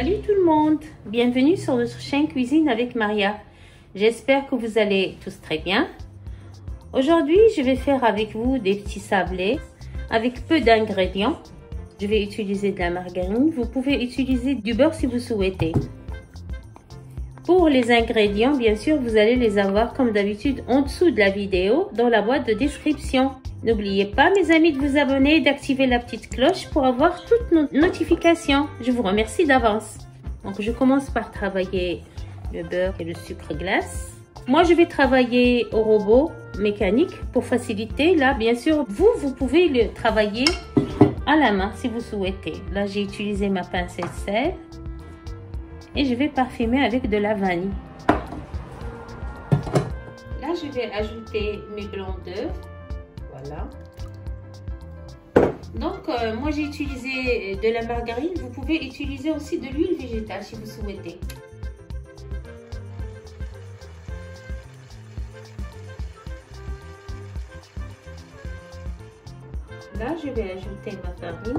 Salut tout le monde, bienvenue sur notre chaîne Cuisine avec Maria. J'espère que vous allez tous très bien. Aujourd'hui, je vais faire avec vous des petits sablés avec peu d'ingrédients. Je vais utiliser de la margarine, vous pouvez utiliser du beurre si vous souhaitez. Pour les ingrédients, bien sûr, vous allez les avoir comme d'habitude en dessous de la vidéo dans la boîte de description. N'oubliez pas, mes amis, de vous abonner et d'activer la petite cloche pour avoir toutes nos notifications. Je vous remercie d'avance. Donc, je commence par travailler le beurre et le sucre glace. Moi, je vais travailler au robot mécanique pour faciliter. Là, bien sûr, vous pouvez le travailler à la main si vous souhaitez. Là, j'ai utilisé ma pincée de sel et je vais parfumer avec de la vanille. Là, je vais ajouter mes blancs d'œufs. Voilà. Donc, moi j'ai utilisé de la margarine. Vous pouvez utiliser aussi de l'huile végétale si vous souhaitez. Là, je vais ajouter ma farine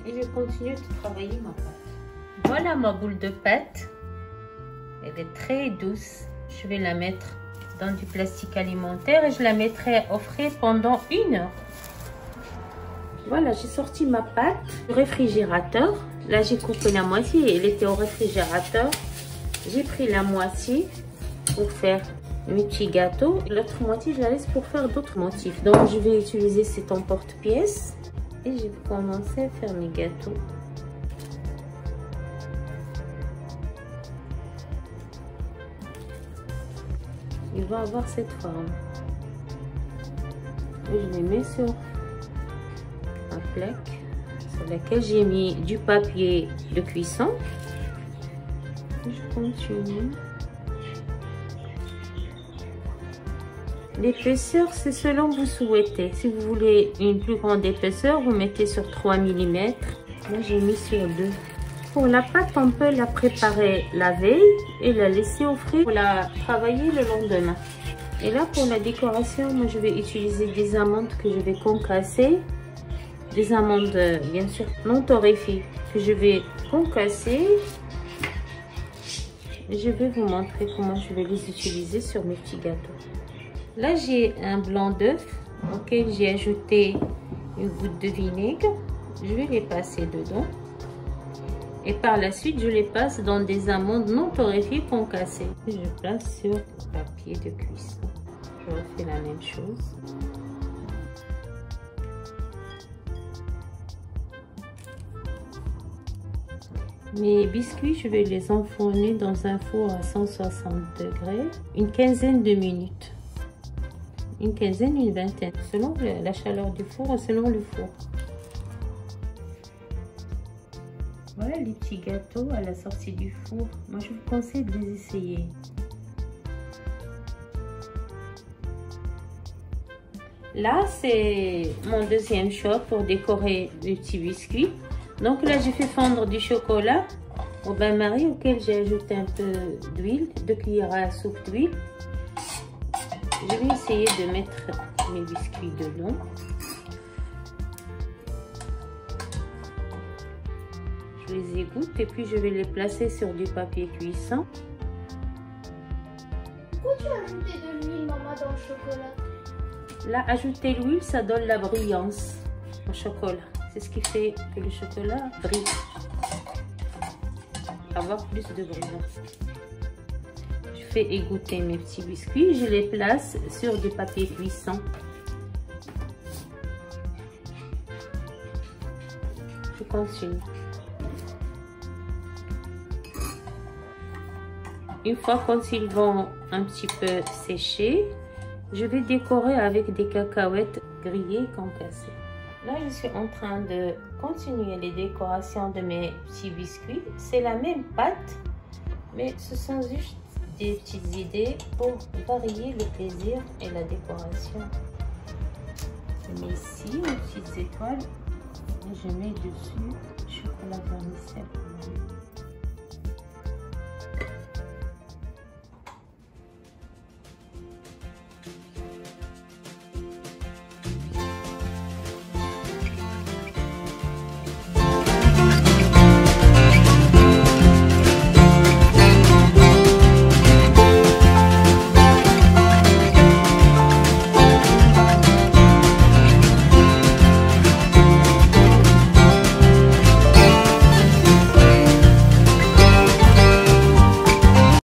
et je continue de travailler ma pâte. Voilà ma boule de pâte. Elle est très douce. Je vais la mettre dans du plastique alimentaire et je la mettrai au frais pendant 1 heure. Voilà, j'ai sorti ma pâte du réfrigérateur. Là, j'ai coupé la moitié, elle était au réfrigérateur. J'ai pris la moitié pour faire mes petits gâteaux. L'autre moitié, je la laisse pour faire d'autres motifs. Donc, je vais utiliser cet emporte-pièce et je vais commencer à faire mes gâteaux. Il va avoir cette forme. Et je les mets sur un plaque sur laquelle j'ai mis du papier de cuisson. Et je continue. L'épaisseur, c'est selon vous souhaitez. Si vous voulez une plus grande épaisseur, vous mettez sur 3 mm. Là, j'ai mis sur 2. Pour la pâte, on peut la préparer la veille et la laisser au frais pour la travailler le lendemain. Et là, pour la décoration, moi, je vais utiliser des amandes que je vais concasser. Des amandes, bien sûr, non torréfiées, que je vais concasser. Et je vais vous montrer comment je vais les utiliser sur mes petits gâteaux. Là, j'ai un blanc d'œuf auquel j'ai ajouté une goutte de vinaigre. Je vais les passer dedans. Et par la suite, je les passe dans des amandes non torréfiées concassées. Et je place sur le papier de cuisson. Je refais la même chose. Mes biscuits, je vais les enfourner dans un four à 160 degrés, une quinzaine de minutes. Une quinzaine, une vingtaine, selon la chaleur du four et selon le four. Voilà les petits gâteaux à la sortie du four. Moi, je vous conseille de les essayer. Là, c'est mon deuxième choix pour décorer les petits biscuits. Donc là, j'ai fait fondre du chocolat au bain-marie auquel j'ai ajouté un peu d'huile, 2 cuillères à soupe d'huile. Je vais essayer de mettre mes biscuits dedans. Je les égoutte et puis je vais les placer sur du papier cuisson. Pourquoi tu as ajouté de l'huile, maman, dans le chocolat? Là, ajouter l'huile, ça donne la brillance au chocolat. C'est ce qui fait que le chocolat brille. Avoir plus de brillance. Je fais égoutter mes petits biscuits. Je les place sur du papier cuisson. Je continue. Une fois quand ils vont un petit peu sécher, je vais décorer avec des cacahuètes grillées concassées. Là, je suis en train de continuer les décorations de mes petits biscuits. C'est la même pâte, mais ce sont juste des petites idées pour varier le plaisir et la décoration. Je mets ici mes petites étoiles et je mets dessus